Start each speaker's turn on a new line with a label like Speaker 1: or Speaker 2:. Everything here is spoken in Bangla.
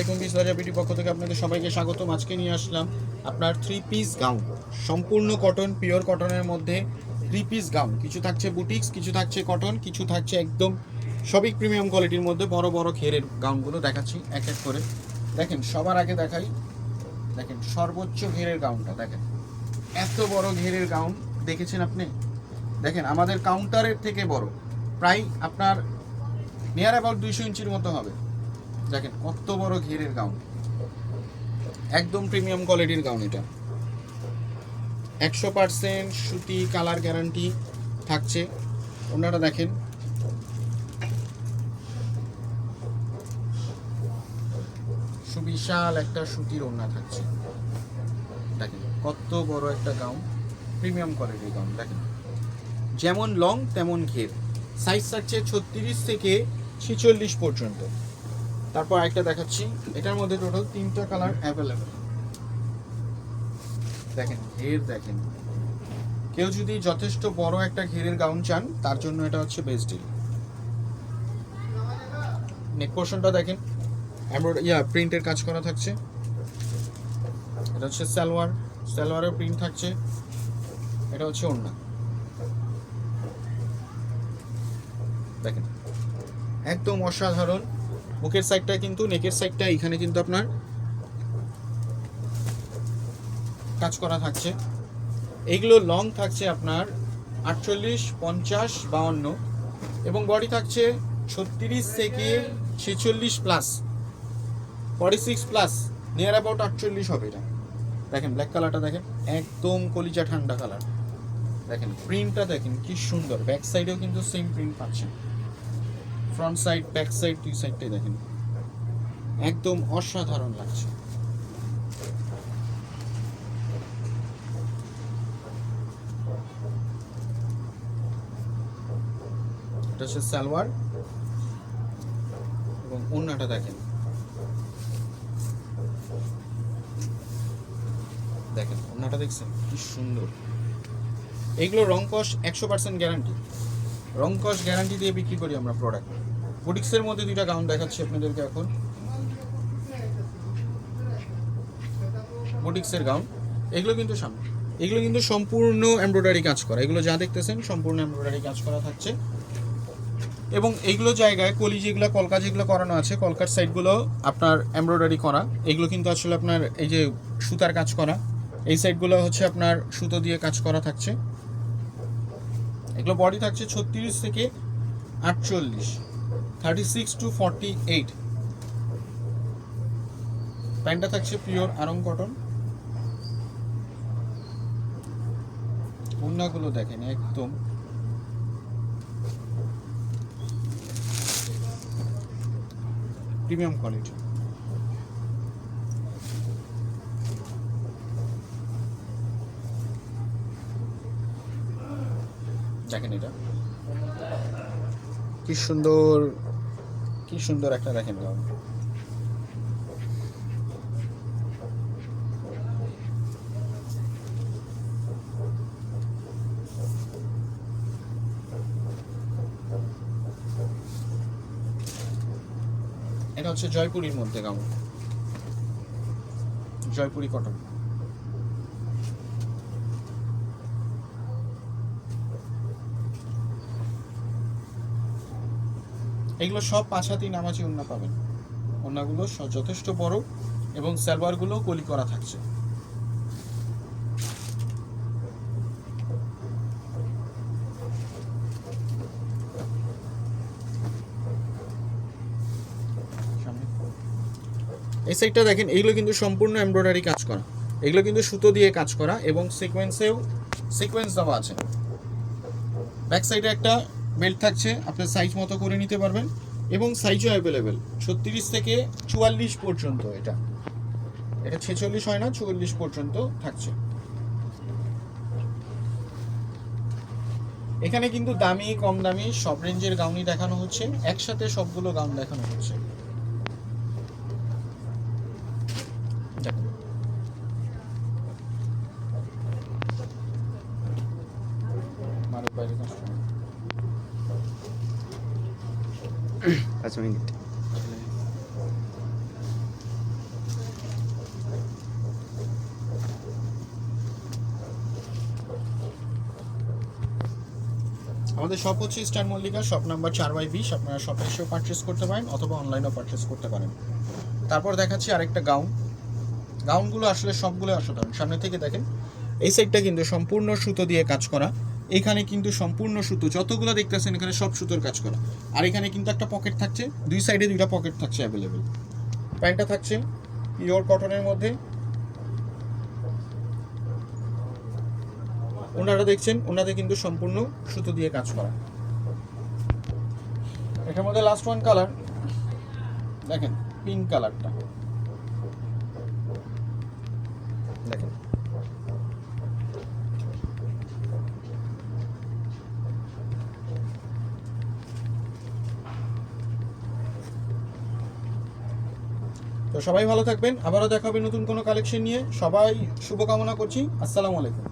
Speaker 1: আলাইকুম, বিসবাজার বিউটি পক্ষ থেকে আপনাদের সবাইকে স্বাগতম। আজকে নিয়ে আসলাম আপনার 3 পিস গাউন, সম্পূর্ণ কটন, পিওর কটনের মধ্যে 3 পিস গাউন। কিছু থাকছে বুটিক্স, কিছু থাকছে কটন, কিছু থাকছে একদম সবই প্রিমিয়াম কোয়ালিটির মধ্যে। বড় বড় ঘেরের গাউনগুলো দেখাচ্ছি এক এক করে। দেখেন, সবার আগে দেখাই, দেখেন সর্বোচ্চ ঘেরের গাউনটা দেখেন। এত বড় ঘেরের গাউন দেখেছেন আপনি? দেখেন আমাদের কাউন্টারের থেকে বড়, প্রায় আপনার নিয়ার অ্যাবাউট 200 ইঞ্চির মতো হবে। দেখেন কত বড় ঘেরের গাউন, একদম প্রিমিয়াম কোয়ালিটির গাউন। এটা 100% সুতি, কালার গ্যারান্টি থাকছে। ওনারা দেখেন, সুবিশাল একটা সুতির ওড়না থাকছে। দেখেন কত বড় একটা গাউন, প্রিমিয়াম কোয়ালিটির গাউন। দেখেন যেমন লং তেমন ঘের, সাইজ থাকছে 36 থেকে 46 পর্যন্ত। তারপর একটা দেখাচ্ছি, এটার মধ্যে টোটাল 3টা কালার অ্যাভেলেবেল। দেখেন ঘের, দেখেন কেউ যদি যথেষ্ট বড় একটা ঘেরের গাউন চান তার জন্য এটা হচ্ছে বেস্ট ডিল। নেক পোর্শনটা দেখেন, প্রিন্টের কাজ করা থাকছে। এটা হচ্ছে সালোয়ার, সালোয়ারের প্রিন্ট থাকছে। এটা হচ্ছে ওড়না। দেখেন একদম অসাধারণ। বুকের সাইডটা কিন্তু, নেকের সাইডটা এখানে কিন্তু আপনার কাজ করা থাকছে। এইগুলো লং থাকছে আপনার 48, 50, 52 এবং বডি থাকছে 36 থেকে 46 প্লাস, 46 প্লাস, নিয়ার অ্যাবাউট 48 হবে এটা। দেখেন ব্ল্যাক কালারটা দেখেন, একদম কলিজা ঠান্ডা কালার। দেখেন প্রিন্টটা দেখেন কি সুন্দর। ব্যাক সাইডেও কিন্তু সেম প্রিন্ট পাচ্ছেন, ফ্রন্ট সাইড, ব্যাক সাইড, দুই সাইডটাই দেখেন একদম অসাধারণ লাগছে। এটা হচ্ছে সালোয়ার এবং ওড়নাটা দেখেন, দেখেন ওড়নাটা দেখছেন কি সুন্দর। এইগুলো রং কস 100% গ্যারান্টি, রং কস গ্যারান্টি দিয়ে বিক্রি করি আমরা প্রোডাক্ট। বুটিক্সের মধ্যে 2টা গাউন দেখাচ্ছি আপনাদেরকে এখন। বুটিক্সের গাউন, এগুলো কিন্তু সামনে, এগুলো কিন্তু সম্পূর্ণ এমব্রয়ডারি কাজ করা। এগুলো যা দেখতেছেন সম্পূর্ণ এমব্রয়ডারি কাজ করা থাকছে। এবং এইগুলো জায়গায় কলি যেগুলো, কলকা যেগুলো করানো আছে, কলকার সাইডগুলো আপনার এমব্রয়ডারি করা। এগুলো কিন্তু আসলে আপনার এই যে সুতার কাজ করা, এই সাইডগুলো হচ্ছে আপনার সুতো দিয়ে কাজ করা থাকছে। এগুলো বডি থাকছে 36 থেকে 48, 36 to 48। প্যান্টটা থাকছে পিওর আরং কটন। ওড়নাগুলো দেখেন একদম প্রিমিয়াম কোয়ালিটি। দেখেন এটা কি সুন্দর, কি সুন্দর একটা দেখেন গাউন। এটা হচ্ছে জয়পুরীর মধ্যে গাউন, জয়পুরি কটন। এগুলো সব 5 হাতি নামাজি ওড়না পাবেন। ওড়নাগুলো যথেষ্ট বড় এবং সালোয়ারগুলো কলি করা থাকছে। এই সাইডটা দেখেন, এইগুলো কিন্তু সম্পূর্ণ এমব্রয়ডারি কাজ করা। এগুলো কিন্তু সুতো দিয়ে কাজ করা এবং সিকোয়েন্স দেওয়া আছে। ব্যাক সাইডে একটা বেল্ট থাকছে, আপনার সাইজ মতো করে নিতে পারবেন এবং সাইজও অ্যাভেলেবেল 36 থেকে 44 পর্যন্ত। এটা 46 হয় না, 44 পর্যন্ত থাকছে। এখানে কিন্তু দামি কম দামি সব রেঞ্জের গাউনই দেখানো হচ্ছে, একসাথে সবগুলো গাউন দেখানো হচ্ছে।
Speaker 2: পাঁচ মিনিট।
Speaker 1: আমাদের শপ হচ্ছে স্টার মল্লিকা, শপ নাম্বার 4/20। আপনারা শপে এসেও পারচেস করতে পারেন অথবা অনলাইনেও পারচেস করতে পারেন। তারপর দেখাচ্ছি আরেকটা গাউন। গাউনগুলো আসলে সবগুলো অসাধারণ। সামনে থেকে দেখেন, এই সাইডটা কিন্তু সম্পূর্ণ সুতো দিয়ে কাজ করা। এখানে কিন্তু সম্পূর্ণ সুতো, যতগুলো দেখতেছেন এখানে সব সুতোর কাজ করা। আর এখানে কিন্তু একটা পকেট থাকছে, দুই সাইডে দুইটা পকেট থাকছে অ্যাভেলেবেল। প্যান্টটা থাকছে পিওর কটনের মধ্যে। ওনারা দেখছেন, ওনাদের কিন্তু সম্পূর্ণ সুতো দিয়ে কাজ করা। এটার মধ্যে লাস্ট ওয়ান কালার দেখেন, পিঙ্ক কালারটা দেখেন। তো সবাই ভালো থাকবেন, আবারও দেখা হবে নতুন কোনো কালেকশন নিয়ে। সবাই শুভকামনা করছি। আসসালামু আলাইকুম।